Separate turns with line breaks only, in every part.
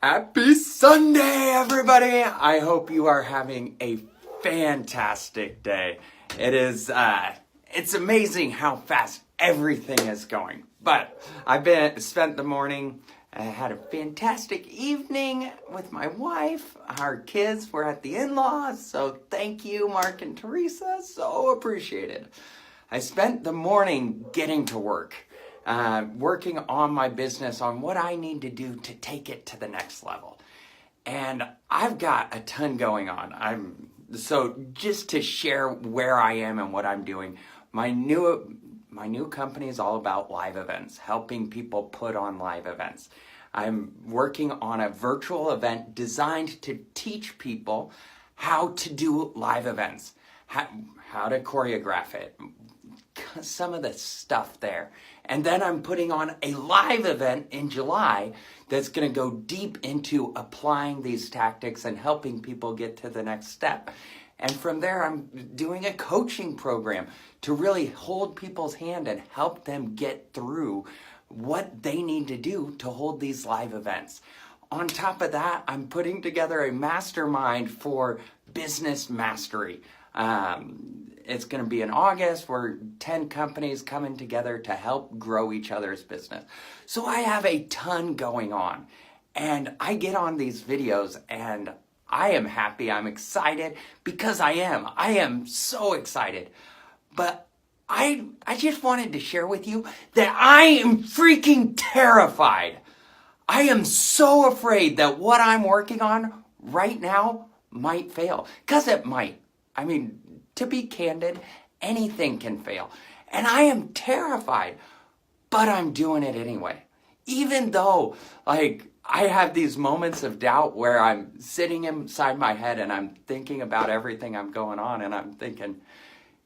Happy Sunday, everybody! I hope you are having a fantastic day. It's amazing how fast everything is going. But spent the morning, had a fantastic evening with my wife. Our kids were at the in-laws, so thank you, Mark and Teresa, so appreciated. I spent the morning getting to work. Working on my business, on what I need to do to take it to the next level. And I've got a ton going on. So just to share where I am and what I'm doing, my new company is all about live events, helping people put on live events. I'm working on a virtual event designed to teach people how to do live events, how to choreograph it, some of the stuff there. And then I'm putting on a live event in July that's going to go deep into applying these tactics and helping people get to the next step. And from there, I'm doing a coaching program to really hold people's hand and help them get through what they need to do to hold these live events. On top of that, I'm putting together a mastermind for business mastery. It's going to be in August. We're 10 companies coming together to help grow each other's business. So I have a ton going on. And I get on these videos and I am happy. I'm excited because I am. I am so excited. But I just wanted to share with you that I am freaking terrified. I am so afraid that what I'm working on right now might fail. Because it might. I mean, to be candid, anything can fail. And I am terrified, but I'm doing it anyway. Even though, I have these moments of doubt where I'm sitting inside my head and I'm thinking about everything I'm going on and I'm thinking,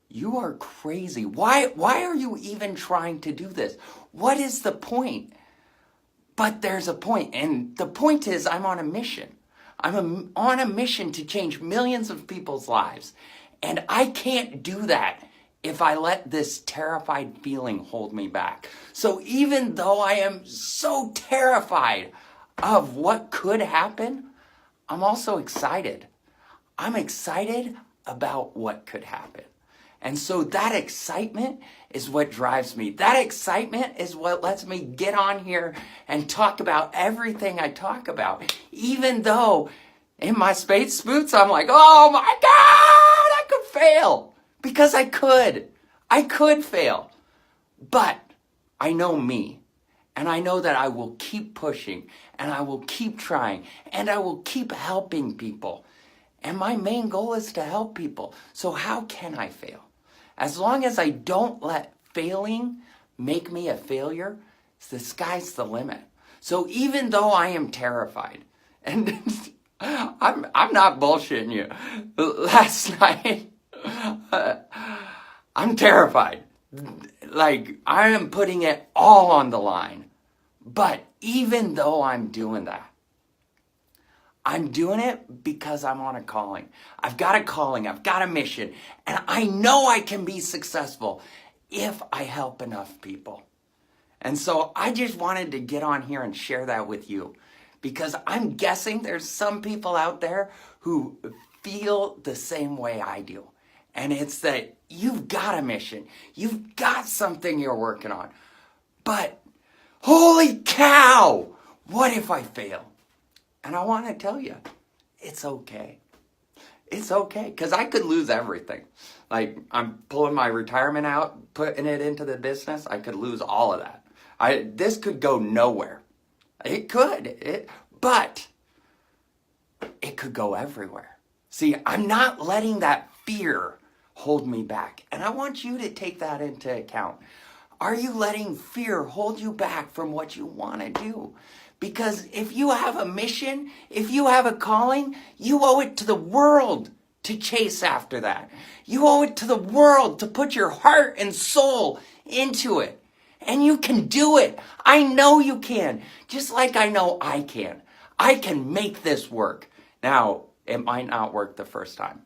you are crazy. Why are you even trying to do this? What is the point? But there's a point, and the point is I'm on a mission. I'm on a mission to change millions of people's lives. And I can't do that if I let this terrified feeling hold me back. So even though I am so terrified of what could happen, I'm also excited. I'm excited about what could happen. And so that excitement is what drives me. That excitement is what lets me get on here and talk about everything I talk about. Even though in my space boots, I'm like, oh my God! Fail, because I could fail, but I know me, and I know that I will keep pushing, and I will keep trying, and I will keep helping people, and my main goal is to help people. So how can I fail? As long as I don't let failing make me a failure, the sky's the limit. So even though I am terrified, and I'm not bullshitting you, last night, I'm terrified. I am putting it all on the line. But even though I'm doing that, I'm doing it because I'm on a calling. I've got a calling. I've got a mission. And I know I can be successful if I help enough people. And so I just wanted to get on here and share that with you. Because I'm guessing there's some people out there who feel the same way I do. And it's that you've got a mission. You've got something you're working on. But holy cow, what if I fail? And I want to tell you, it's okay. It's okay, because I could lose everything. I'm pulling my retirement out, putting it into the business. I could lose all of that. This could go nowhere. It could, but it could go everywhere. See, I'm not letting that fear hold me back. And I want you to take that into account. Are you letting fear hold you back from what you want to do? Because if you have a mission, if you have a calling, you owe it to the world to chase after that. You owe it to the world to put your heart and soul into it. And you can do it. I know you can. Just like I know I can. I can make this work. Now, it might not work the first time.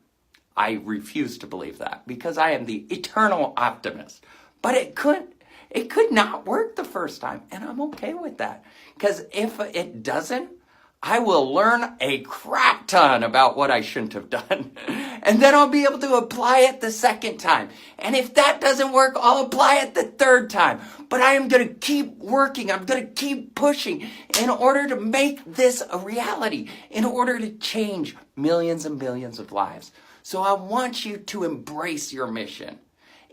I refuse to believe that because I am the eternal optimist. But it could not work the first time, and I'm okay with that. Because if it doesn't, I will learn a crap ton about what I shouldn't have done. And then I'll be able to apply it the second time. And if that doesn't work, I'll apply it the third time. But I am going to keep working. I'm going to keep pushing in order to make this a reality, in order to change millions and billions of lives. So I want you to embrace your mission.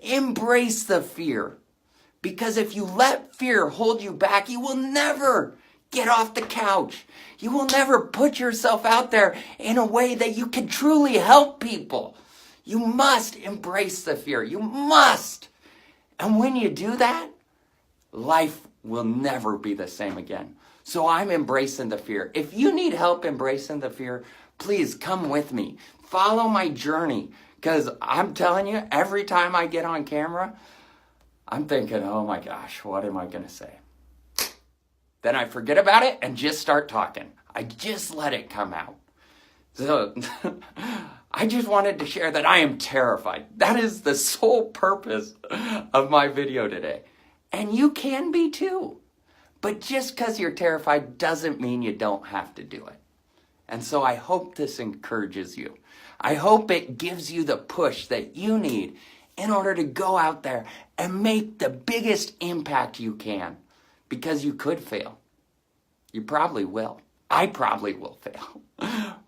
Embrace the fear. Because if you let fear hold you back, you will never get off the couch. You will never put yourself out there in a way that you can truly help people. You must embrace the fear. You must. And when you do that, life will never be the same again. So I'm embracing the fear. If you need help embracing the fear, please come with me. Follow my journey. Because I'm telling you, every time I get on camera, I'm thinking, oh my gosh, what am I going to say? Then I forget about it and just start talking. I just let it come out. So I just wanted to share that I am terrified. That is the sole purpose of my video today. And you can be too. But just because you're terrified doesn't mean you don't have to do it. And so I hope this encourages you. I hope it gives you the push that you need in order to go out there and make the biggest impact you can. Because you could fail. You probably will. I probably will fail.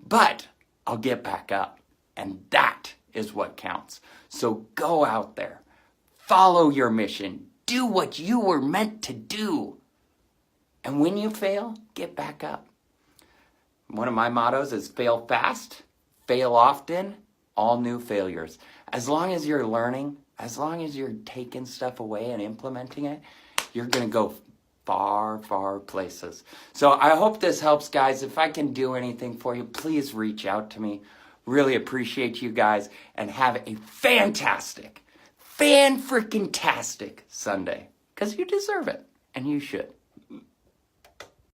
But I'll get back up. And that is what counts. So go out there. Follow your mission. Do what you were meant to do. And when you fail, get back up. One of my mottos is fail fast, fail often, all new failures. As long as you're learning, as long as you're taking stuff away and implementing it, you're going to go far, far places. So I hope this helps, guys. If I can do anything for you, please reach out to me. Really appreciate you guys, and have a fantastic, fan-freaking-tastic Sunday. Because you deserve it, and you should.